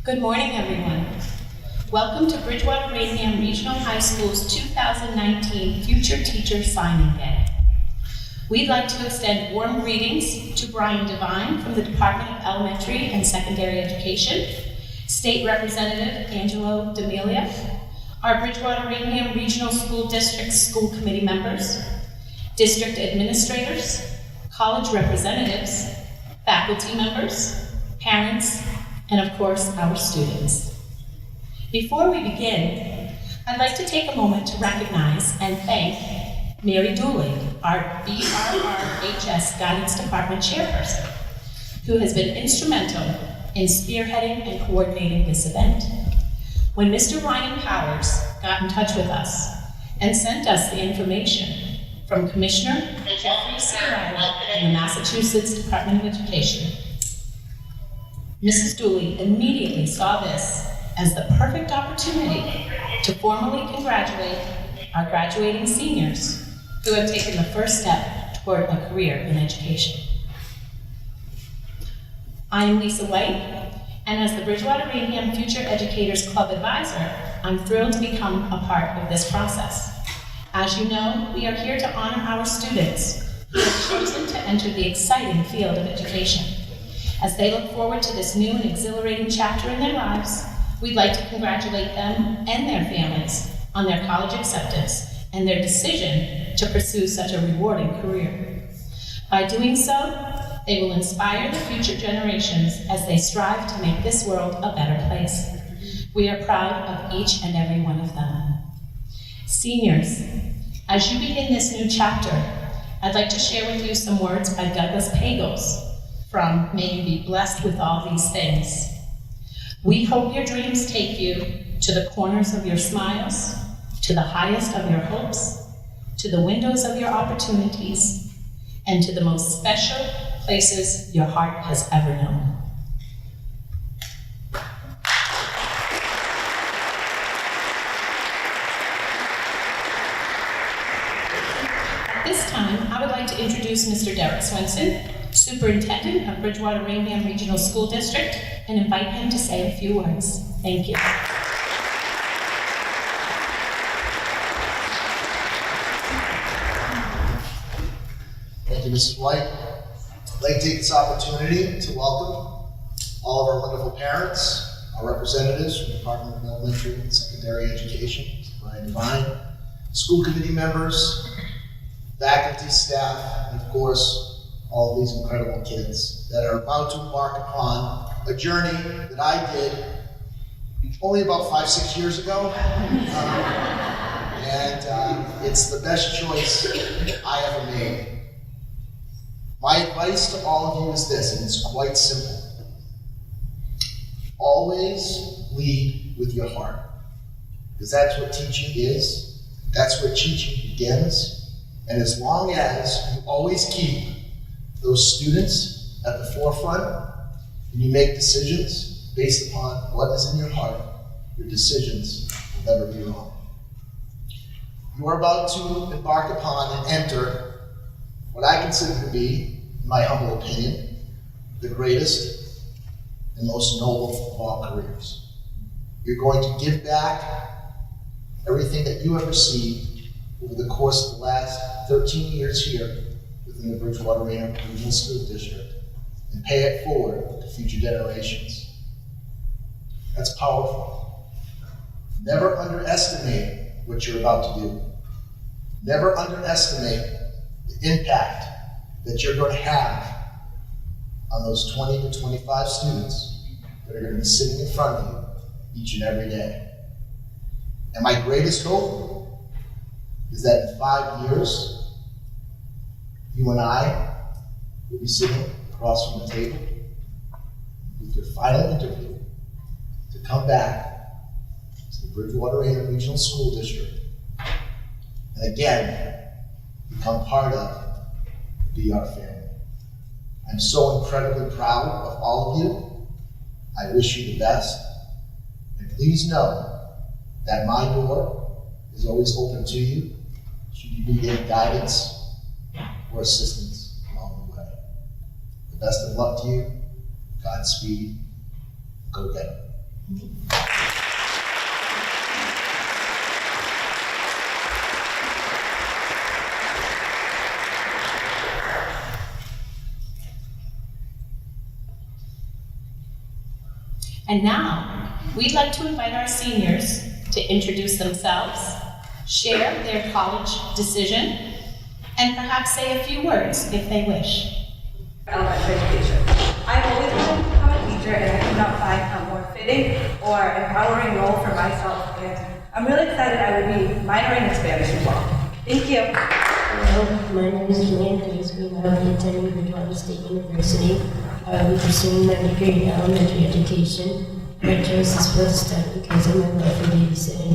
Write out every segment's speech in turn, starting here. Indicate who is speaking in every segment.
Speaker 1: Good morning, everyone. Welcome to Bridgewater Rainham Regional High School's 2019 Future Teacher Signing Day. We'd like to extend warm greetings to Brian Devine from the Department of Elementary and Secondary Education, State Representative Angelo D'Amelia, our Bridgewater Rainham Regional School District School Committee members, district administrators, college representatives, faculty members, parents, and of course, our students. Before we begin, I'd like to take a moment to recognize and thank Mary Dooley, our BRRHS Guidance Department Chairperson, who has been instrumental in spearheading and coordinating this event. When Mr. Ryan Powers got in touch with us and sent us the information from Commissioner Jeffrey C. Riley in the Massachusetts Department of Education, Mrs. Dooley immediately saw this as the perfect opportunity to formally congratulate our graduating seniors who have taken the first step toward a career in education. I am Lisa White, and as the Bridgewater Rainham Future Educators Club Advisor, I'm thrilled to become a part of this process. As you know, we are here to honor our students who have chosen to enter the exciting field of education. As they look forward to this new and exhilarating chapter in their lives, we'd like to congratulate them and their families on their college acceptance and their decision to pursue such a rewarding career. By doing so, they will inspire the future generations as they strive to make this world a better place. We are proud of each and every one of them. Seniors, as you begin this new chapter, I'd like to share with you some words by Douglas Pagels from May You Be Blessed with All These Things. We hope your dreams take you to the corners of your smiles, to the highest of your hopes, to the windows of your opportunities, and to the most special places your heart has ever known. At this time, I would like to introduce Mr. Derek Swenson, Superintendent of Bridgewater Rainham Regional School District, and invite him to say a few words. Thank you.
Speaker 2: Thank you, Mrs. White. I'd like to take this opportunity to welcome all of our wonderful parents, our representatives from the Department of Elementary and Secondary Education, Mr. Brian Devine, school committee members, faculty, staff, and of course, all of these incredible kids that are about to embark upon a journey that I did only about 5-6 years ago. It's the best choice I ever made. My advice to all of you is this, and it's quite simple. Always lead with your heart, because that's what teaching is. That's where teaching begins. And as long as you always keep those students at the forefront and you make decisions based upon what is in your heart, your decisions will never be wrong. You are about to embark upon and enter what I consider to be, in my humble opinion, the greatest and most noble of all careers. You're going to give back everything that you have received over the course of the last 13 years here within the Bridgewater Rainham Regional School District and pay it forward to future generations. That's powerful. Never underestimate what you're about to do. Never underestimate the impact that you're going to have on those 20 to 25 students that are going to be sitting in front of you each and every day. And my greatest hope is that in 5 years, you and I will be sitting across from the table with your final interview to come back to the Bridgewater Rainham Regional School District and again become part of the BR family. I'm so incredibly proud of all of you. I wish you the best. And please know that my door is always open to you should you need any guidance or assistance along the way. The best of luck to you. Godspeed. Go get it.
Speaker 1: And now, we'd like to invite our seniors to introduce themselves, share their college decision, and perhaps say a few words if they wish.
Speaker 3: Elementary education. I've always wanted to become a teacher, and I could not find a more fitting or empowering role for myself, and I'm really excited I would be minoring in Spanish as well. Thank you.
Speaker 4: Hello, my name is Julian Green. I will be attending Bridgewater State University. I will be pursuing my degree in elementary education. I chose this field of study because of my love for babysitting.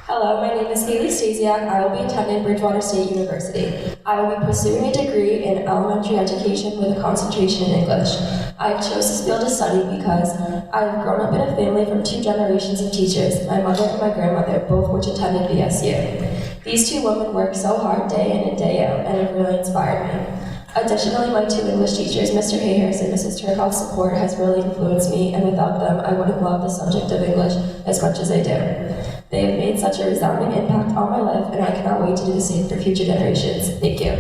Speaker 5: Hello, my name is Haley Stasiak. I will be attending Bridgewater State University. I will be pursuing a degree in elementary education with a concentration in English. I chose this field of study because I have grown up in a family from 2 generations of teachers, my mother and my grandmother, both which attended BSU. These 2 women work so hard day in and day out and have really inspired me. Additionally, my 2 English teachers, Mr. Hayhurst and Mrs. Turkoff's support has really influenced me, and without them, I wouldn't love the subject of English as much as I do. They have made such a resounding impact on my life, and I cannot wait to do the same for future generations. Thank you.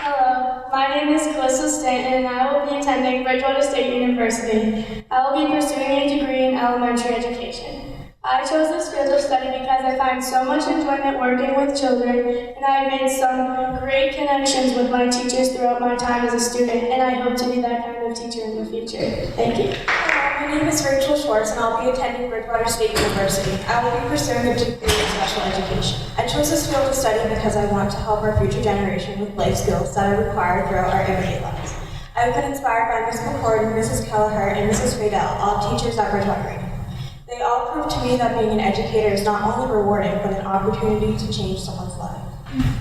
Speaker 6: Hello, my name is Calissa Stanton, and I will be attending Bridgewater State University. I will be pursuing a degree in elementary education. I chose this field of study because I find so much enjoyment working with children, and I have made some great connections with my teachers throughout my time as a student, and I hope to be that kind of teacher in the future. Thank you.
Speaker 7: My name is Rachel Schwartz, and I'll be attending Bridgewater State University. I will be pursuing a degree in special education. I chose this field of study because I want to help our future generation with life skills that are required throughout our everyday lives. I have been inspired by Ms. McCord, Mrs. Kelleher, and Mrs. Fadell, all teachers at Bridgewater Reading. They all proved to me that being an educator is not only rewarding, but an opportunity to change someone's life.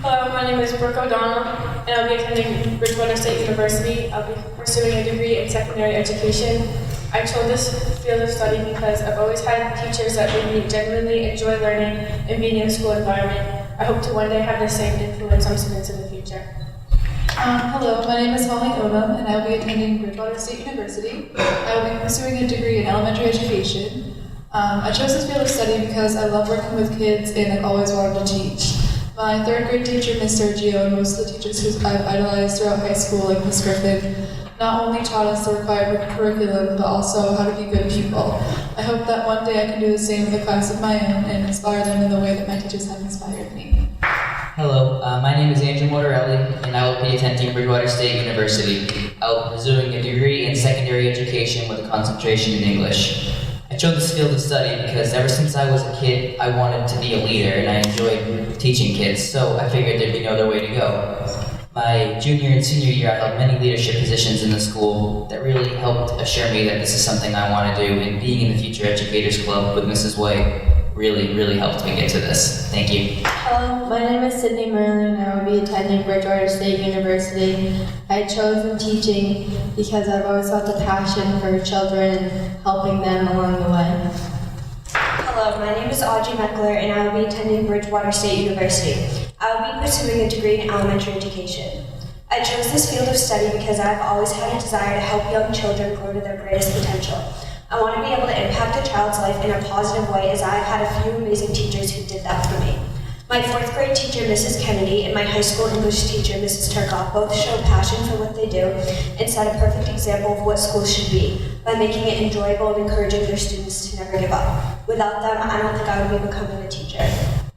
Speaker 6: Hello, my name is Brooke O'Donnell, and I'll be attending Bridgewater State University. I'll be pursuing a degree in secondary education. I chose this field of study because I've always had teachers that made me genuinely enjoy learning and being in a school environment. I hope to one day have the same influence on students in the future.
Speaker 8: Hello, my name is Molly Odom, and I will be attending Bridgewater State University. I will be pursuing a degree in elementary education. I chose this field of study because I love working with kids and I've always wanted to teach. My 3rd grade teacher, Ms. Sergio, and most of the teachers who I've idolized throughout high school, like Ms. Griffin, not only taught us the required curriculum, but also how to be good people. I hope that one day I can do the same with a class of my own and inspire them in the way that my teachers have inspired me.
Speaker 9: Hello, my name is Andrew Mortarelli, and I will be attending Bridgewater State University. I will be pursuing a degree in secondary education with a concentration in English. I chose this field of study because ever since I was a kid, I wanted to be a leader, and I enjoyed teaching kids, so I figured there'd be no other way to go. My junior and senior year, I held many leadership positions in the school that really helped assure me that this is something I want to do, and being in the Future Educators Club with Mrs. White really helped me get to this. Thank you.
Speaker 5: Hello, my name is Sydney Merlin, and I will be attending Bridgewater State University. I chose teaching because I've always felt a passion for children and helping them along the way.
Speaker 7: Hello, my name is Audrey Meckler, and I will be attending Bridgewater State University. I will be pursuing a degree in elementary education. I chose this field of study because I've always had a desire to help young children grow to their greatest potential. I want to be able to impact a child's life in a positive way, as I've had a few amazing teachers who did that for me. My 4th grade teacher, Mrs. Kennedy, and my high school English teacher, Mrs. Turkoff, both show passion for what they do and set a perfect example of what schools should be by making it enjoyable and encouraging their students to never give up. Without them, I don't think I would be becoming a teacher.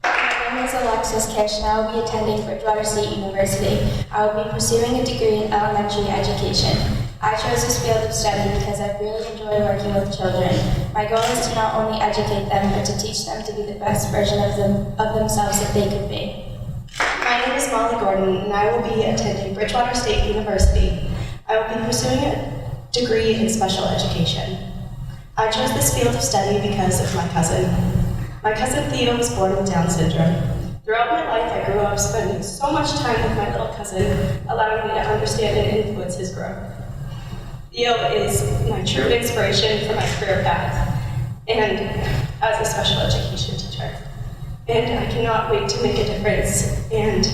Speaker 5: My name is Alexis Kish, and I will be attending Bridgewater State University. I will be pursuing a degree in elementary education. I chose this field of study because I really enjoy working with children. My goal is to not only educate them, but to teach them to be the best version of themselves that they could be.
Speaker 10: My name is Molly Gordon, and I will be attending Bridgewater State University. I will be pursuing a degree in special education. I chose this field of study because of my cousin. My cousin Theo was born with Down syndrome. Throughout my life, I grew up spending so much time with my little cousin, allowing me to understand and influence his growth. Theo is my true inspiration for my career path and as a special education teacher. And I cannot wait to make a difference and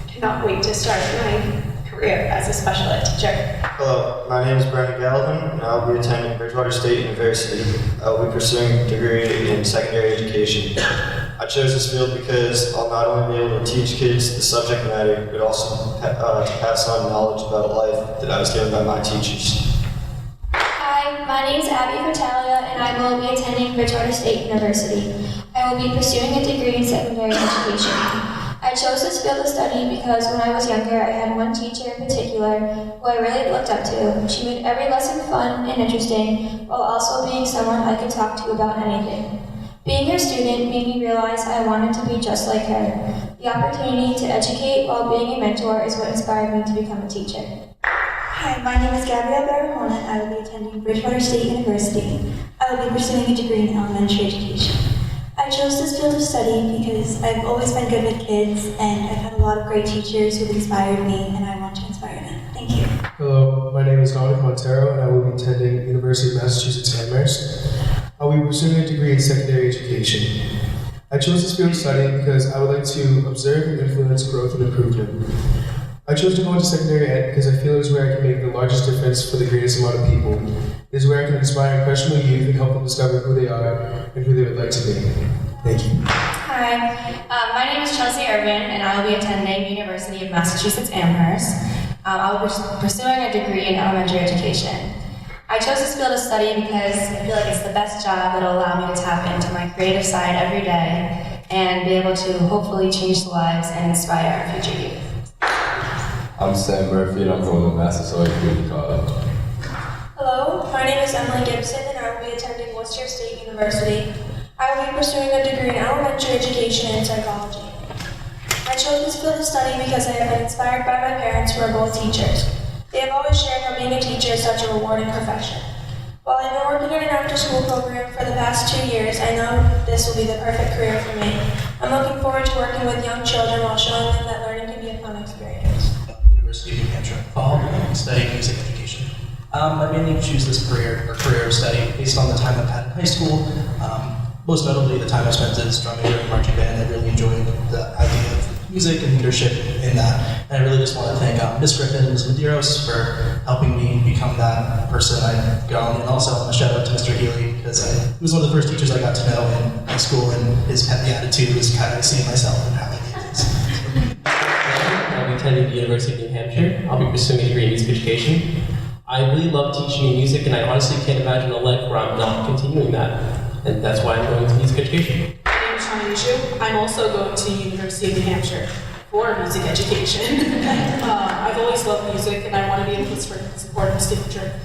Speaker 10: cannot wait to start my career. career as a special ed teacher?
Speaker 11: Hello, my name is Brendan Galvin, and I will be attending Bridgewater State University. I will be pursuing a degree in secondary education. I chose this field because I'll not only be able to teach kids the subject matter, but also to pass on knowledge about life that I was given by my teachers.
Speaker 12: Hi, my name is Abby Fratalia, and I will be attending Bridgewater State University. I will be pursuing a degree in secondary education. I chose this field of study because when I was younger, I had one teacher in particular who I really looked up to. She made every lesson fun and interesting, while also being someone I could talk to about anything. Being her student made me realize I wanted to be just like her. The opportunity to educate while being a mentor is what inspired me to become a teacher.
Speaker 13: Hi, my name is Gabrielle Barahona, and I will be attending Bridgewater State University. I will be pursuing a degree in elementary education. I chose this field of study because I've always been good with kids, and I've had a lot of great teachers who've inspired me, and I want to inspire them. Thank you.
Speaker 14: Hello, my name is Dominic Montero, and I will be attending University of Massachusetts Amherst. I will be pursuing a degree in secondary education. I chose this field of study because I would like to observe and influence growth and improvement. I chose to go into secondary ed because I feel it is where I can make the largest difference for the greatest amount of people. It is where I can inspire impressionable youth and help them discover who they are and who they would like to be. Thank you.
Speaker 15: Hi, my name is Chelsea Irvin, and I will be attending University of Massachusetts Amherst. I will be pursuing a degree in elementary education. I chose this field of study because I feel like it's the best job that will allow me to tap into my creative side every day and be able to hopefully change the lives and inspire our future youth.
Speaker 16: I'm Sam Murphy, and I'm going to Massasoit Community College.
Speaker 13: Hello, my name is Emily Gibson, and I will be attending Worcester State University. I will be pursuing a degree in elementary education and psychology. I chose this field of study because I have been inspired by my parents who are both teachers. They have always shared how being a teacher is such a rewarding profession. While I've been working in an after-school program for the past 2 years, I know this will be the perfect career for me. I'm looking forward to working with young children while showing them that learning can be a fun experience.
Speaker 17: University of New Hampshire in the fall, studying music education. I mainly choose this career of study based on the time I've had in high school. Most notably, the time I spent as drumming during marching band. I really enjoyed the idea of music and leadership in that. And I really just want to thank Ms. Griffin and Ms. Medeiros for helping me become that person I've gone. And also a shout out to Mr. Healy, because he was one of the first teachers I got to know in high school, and his peppy attitude was kind of seeing myself and how I did things.
Speaker 18: I'll be attending the University of New Hampshire. I'll be pursuing a degree in music education. I really love teaching music, and I honestly can't imagine a life where I'm not continuing that. And that's why I'm going to music education.
Speaker 19: My name is Shauna Yishu. I'm also going to University of New Hampshire for music education. I've always loved music, and I want to be able to support this future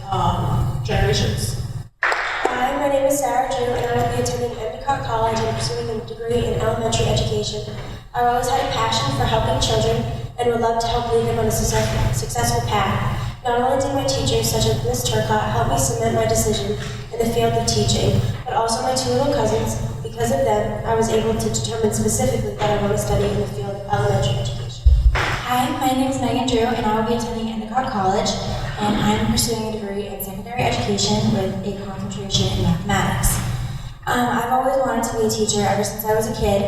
Speaker 19: generations.
Speaker 13: Hi, my name is Sarah Drew, and I will be attending Endicott College and pursuing a degree in elementary education. I've always had a passion for helping children and would love to help lead them on a successful path. Not only did my teachers, such as Ms. Turcott, help me cement my decision in the field of teaching, but also my 2 little cousins. Because of them, I was able to determine specifically that I want to study in the field of elementary education.
Speaker 20: Hi, my name is Megan Drew, and I will be attending Endicott College, and I'm pursuing a degree in secondary education with a concentration in mathematics. I've always wanted to be a teacher ever since I was a kid,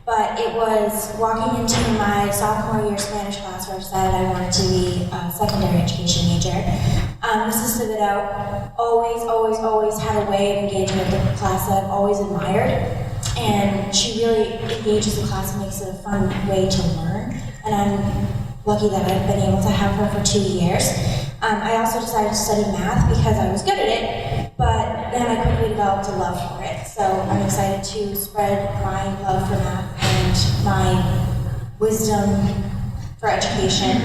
Speaker 20: but it was walking into my sophomore year Spanish class where I decided I wanted to be a secondary education major. Mrs. Thibodeau always had a way of engaging with the class that I've always admired, and she really engages the class and makes it a fun way to learn, and I'm lucky that I've been able to have her for 2 years. I also decided to study math because I was good at it, but then I quickly developed a love for it. So I'm excited to spread my love for math and my wisdom for education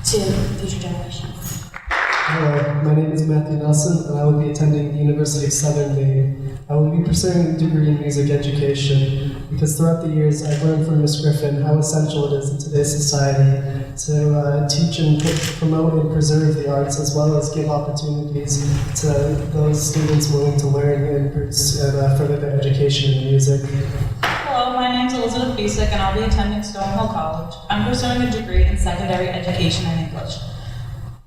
Speaker 20: to future generations.
Speaker 21: Hello, my name is Matthew Nelson, and I will be attending the University of Southern Maine. I will be pursuing a degree in music education because throughout the years I've learned from Ms. Griffin how essential it is in today's society to teach and promote and preserve the arts, as well as give opportunities to those students willing to learn and further their education in music.
Speaker 22: Hello, my name is Elizabeth Bisick, and I'll be attending Stonehill College. I'm pursuing a degree in secondary education and English.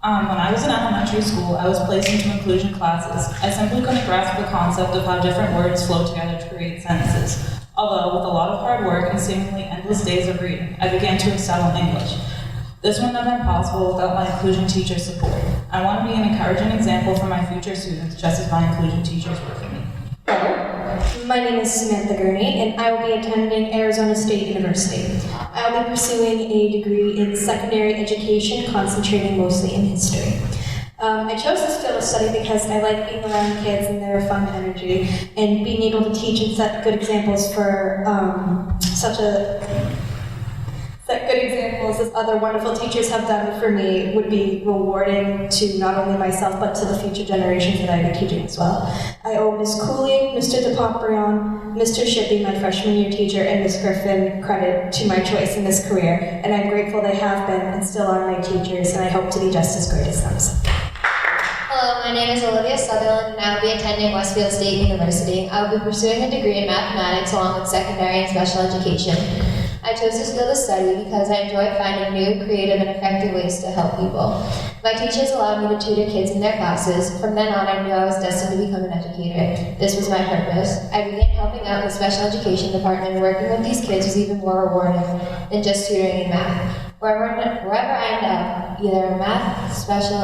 Speaker 22: When I was in elementary school, I was placed into inclusion classes. I simply couldn't grasp the concept of how different words flow together to create sentences. Although, with a lot of hard work and seemingly endless days of reading, I began to excel in English. This wouldn't have been possible without my inclusion teacher support. I want to be an encouraging example for my future students, just as my inclusion teachers were for me.
Speaker 1: My name is Samantha Gurney, and I will be attending Arizona State University. I will be pursuing a degree in secondary education, concentrating mostly in history. I chose this field of study because I like being around kids and their fun energy, and being able to teach and set good examples for set good examples as other wonderful teachers have done for me would be rewarding to not only myself but to the future generations that I be teaching as well. I owe Ms. Cooley, Mr. DePoprion, Mr. Shippey, my freshman year teacher, and Ms. Griffin credit to my choice in this career, and I'm grateful they have been and still are my teachers, and I hope to be just as great as them.
Speaker 2: Hello, my name is Olivia Sutherland, and I will be attending Westfield State University. I will be pursuing a degree in mathematics along with secondary and special education. I chose this field of study because I enjoy finding new, creative, and effective ways to help people. My teachers allowed me to tutor kids in their classes. From then on, I knew I was destined to become an educator. This was my purpose. I began helping out in the special education department. Working with these kids was even more rewarding than just tutoring in math. Wherever I end up, either a math or special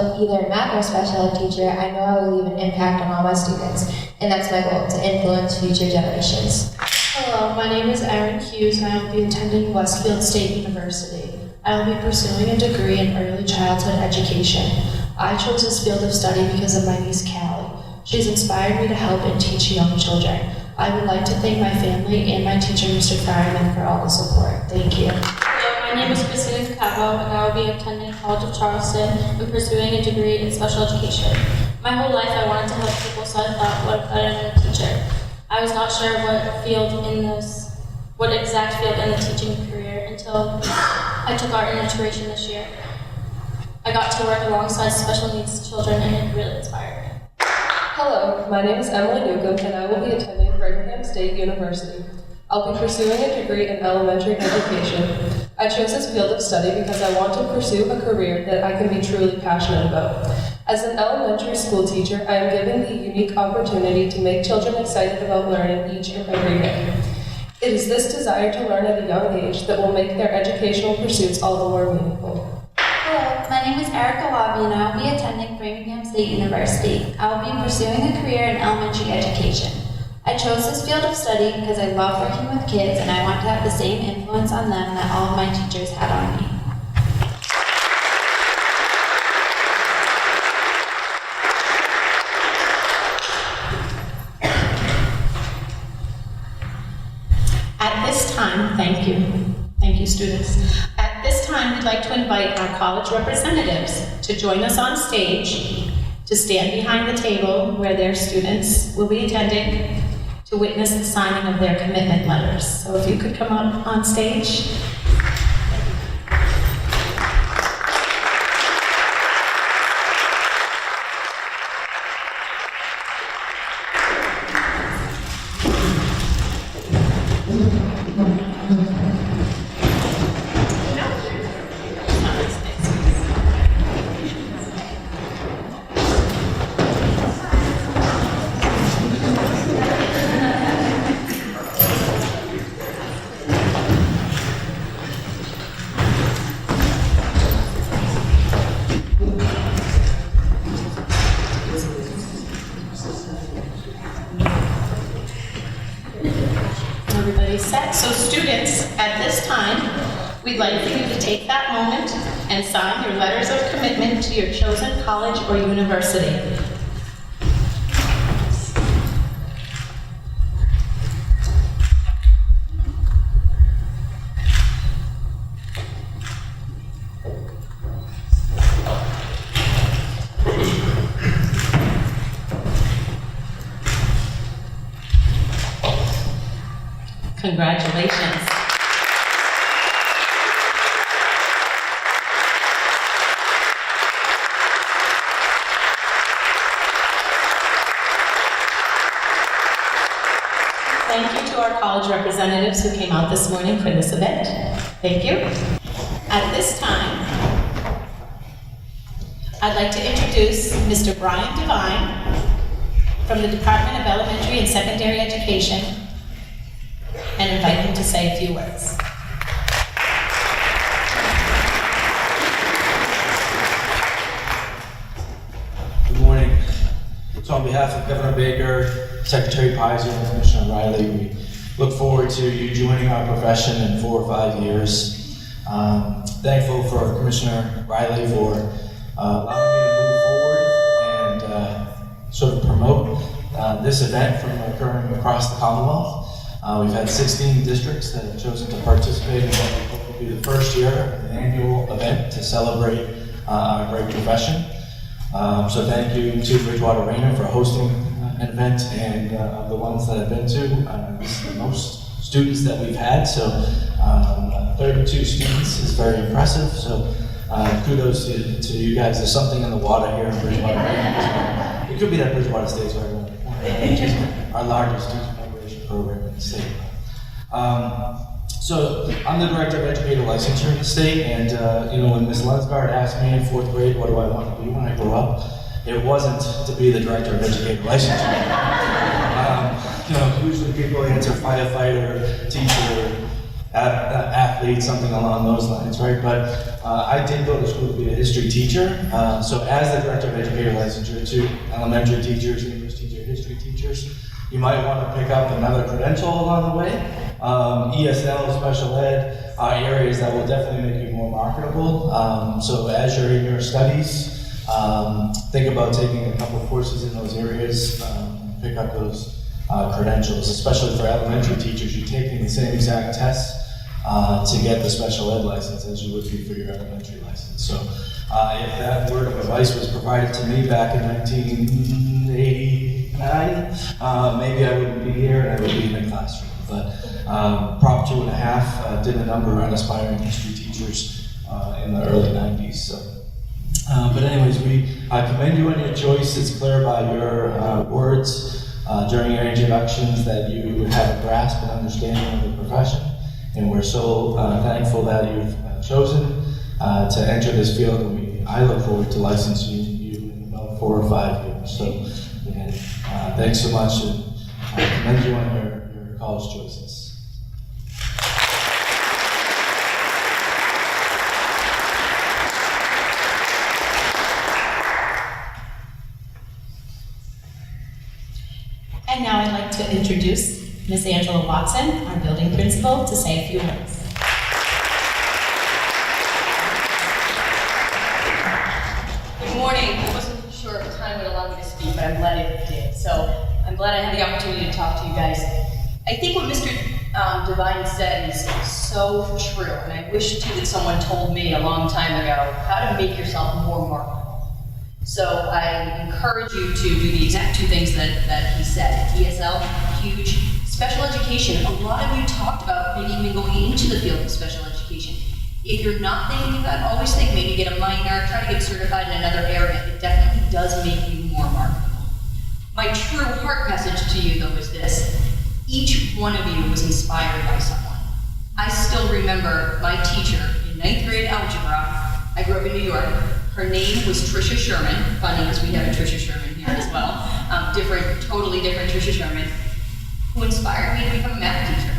Speaker 2: ed teacher, I know I will leave an impact on all my students, and that's my goal, to influence future generations.
Speaker 23: Hello, my name is Erin Hughes, and I will be attending Westfield State University. I will be pursuing a degree in early childhood education. I chose this field of study because of my niece Callie. She's inspired me to help and teach young children. I would like to thank my family and my teacher, Mr. Fireman, for all the support. Thank you.
Speaker 24: My name is Christina Cabo, and I will be attending College of Charleston and pursuing a degree in special education. My whole life I wanted to help people, so I thought, what if I am a teacher? I was not sure what exact field in the teaching career until I took art and integration this year. I got to work alongside special needs children, and it really inspired me.
Speaker 25: Hello, my name is Emily Newcomb, and I will be attending Birmingham State University. I'll be pursuing a degree in elementary education. I chose this field of study because I want to pursue a career that I can be truly passionate about. As an elementary school teacher, I am given the unique opportunity to make children excited about learning each and every day. It is this desire to learn at a young age that will make their educational pursuits all the more meaningful.
Speaker 26: Hello, my name is Erica Wabi, and I will be attending Birmingham State University. I will be pursuing a career in elementary education. I chose this field of study because I love working with kids, and I want to have the same influence on them that all of my teachers had on me.
Speaker 27: At this time, thank you students. At this time, we'd like to invite our college representatives to join us on stage, to stand behind the table where their students will be attending, to witness the signing of their commitment letters. So if you could come up on stage. Everybody's set. So students, at this time, we'd like for you to take that moment and sign your letters of commitment to your chosen college or university. Congratulations. Thank you to our college representatives who came out this morning for this event. Thank you. At this time, I'd like to introduce Mr. Brian Devine from the Department of Elementary and Secondary Education and invite him to say a few words.
Speaker 3: So on behalf of Governor Baker, Secretary Pizer, and Commissioner Riley, we look forward to you joining our profession in 4 or 5 years. Thankful for Commissioner Riley for allowing me to move forward and sort of promote this event from occurring across the Commonwealth. We've had 16 districts that have chosen to participate in what will be the first year of an annual event to celebrate our great profession. So thank you to Bridgewater Rainer for hosting an event, and of the ones that I've been to, this is the most students that we've had, so 32 students is very impressive, so kudos to you guys. There's something in the water here in Bridgewater Rainer. It could be that Bridgewater State's right around the corner, which is our largest student migration program in the state. So I'm the Director of Educator Licensure in the state, and when Ms. Lensgaard asked me in 4th grade, what do I want to be when I grow up, it wasn't to be the Director of Educator Licensure. Usually people answer firefighter, teacher, athlete, something along those lines, right? But I did go to school to be a history teacher. So as the Director of Educator Licensure to elementary teachers, English teacher, history teachers, you might want to pick up another credential along the way. ESL, special ed, are areas that will definitely make you more marketable. So as you're in your studies, think about taking a couple courses in those areas, pick up those credentials, especially for elementary teachers. You're taking the same exact tests to get the special ed license as you would be for your elementary license. So if that word of advice was provided to me back in 1989, maybe I wouldn't be here and I would be in the classroom. But Prop 2.5 did a number on aspiring history teachers in the early 90s. So. But anyways, we commend you on your choice. It's clear by your words during your introductions that you have a grasp and understanding of the profession. And we're so thankful that you've chosen to enter this field. And I look forward to licensing you in about 4 or 5 years. So again, thanks so much, and I commend you on your college choices.
Speaker 27: And now I'd like to introduce Ms. Angela Watson, our building principal, to say a few words.
Speaker 4: Good morning. I wasn't sure if time would allow me to speak, but I'm glad it did. So I'm glad I had the opportunity to talk to you guys. I think what Mr. Devine said is so true, and I wish too that someone told me a long time ago how to make yourself more marketable. So I encourage you to do the exact 2 things that he said. ESL, huge. Special education, a lot of you talked about maybe even going into the field of special education. If you're not thinking of that, always think maybe get a minor, try to get certified in another area. It definitely does make you more marketable. My true heart message to you though is this. Each one of you was inspired by someone. I still remember my teacher in 9th grade algebra. I grew up in New York. Her name was Tricia Sherman. Funny, because we have a Tricia Sherman here as well. Totally different Tricia Sherman, who inspired me to become a math teacher.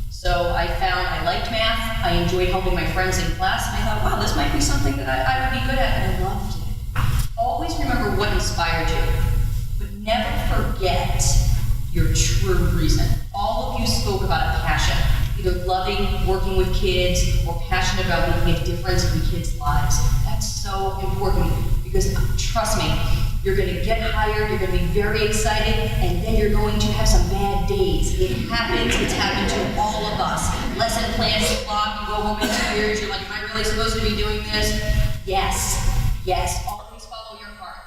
Speaker 4: So I found I liked math. I enjoyed helping my friends in class. And I thought, wow, this might be something that I would be good at, and I loved it. Always remember what inspired you, but never forget your true reason. All of you spoke about a passion, either loving working with kids or passionate about making a difference in kids' lives. That's so important because trust me, you're going to get hired, you're going to be very excited, and then you're going to have some bad days. It happens, it's happened to all of us. Lesson plans flop, you go home in 2 years, you're like, am I really supposed to be doing this? Yes, always follow your heart.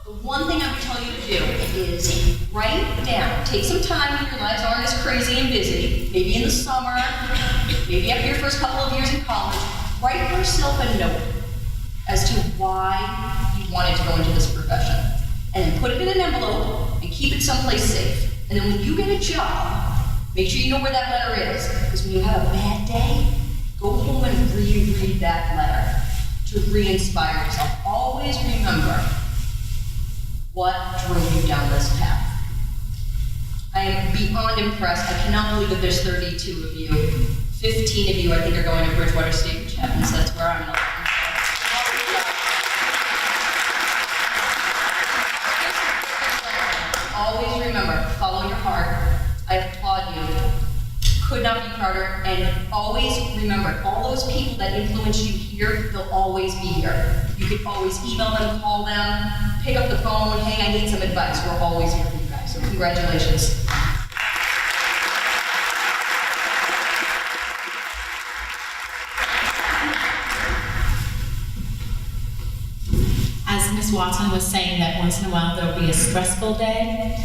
Speaker 4: The one thing I would tell you to do is write down, take some time when your lives aren't as crazy and busy, maybe in the summer, maybe after your first couple of years in college, write yourself a note as to why you wanted to go into this profession. And then put it in an envelope and keep it someplace safe. And then when you get a job, make sure you know where that letter is. Because when you have a bad day, go home and reread that letter to re-inspire yourself. Always remember what drove you down this path. I am beyond impressed. I cannot believe that there's 32 of you. 15 of you, I think, are going to Bridgewater State, which happens. That's where I'm at. always remember, follow your heart. I applaud you. Could not be prouder. And always remember, all those people that influence you here, they'll always be here. You could always email them, call them, pick up the phone, hey, I need some advice. We're always here for you guys. So congratulations.
Speaker 27: As Ms. Watson was saying that once in a while there'll be a stressful day,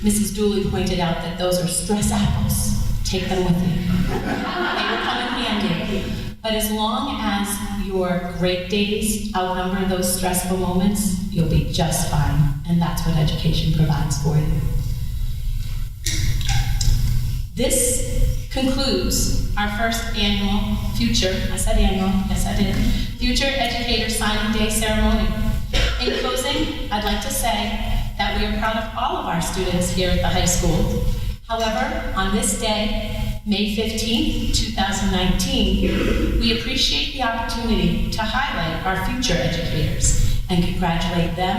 Speaker 27: Mrs. Dooley pointed out that those are stress apples. Take them with you. They will come in handy. But as long as your great days outnumber those stressful moments, you'll be just fine. And that's what education provides for you. This concludes our first annual Future Educator Signing Day ceremony. In closing, I'd like to say that we are proud of all of our students here at the high school. However, on this day, May 15th, 2019, we appreciate the opportunity to highlight our future educators and congratulate them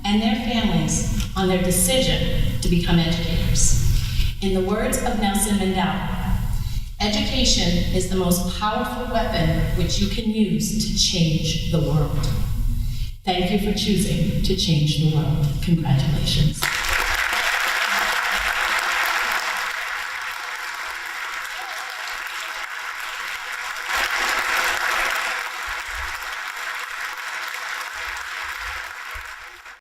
Speaker 27: and their families on their decision to become educators. In the words of Nelson Mandela, education is the most powerful weapon which you can use to change the world. Thank you for choosing to change the world. Congratulations.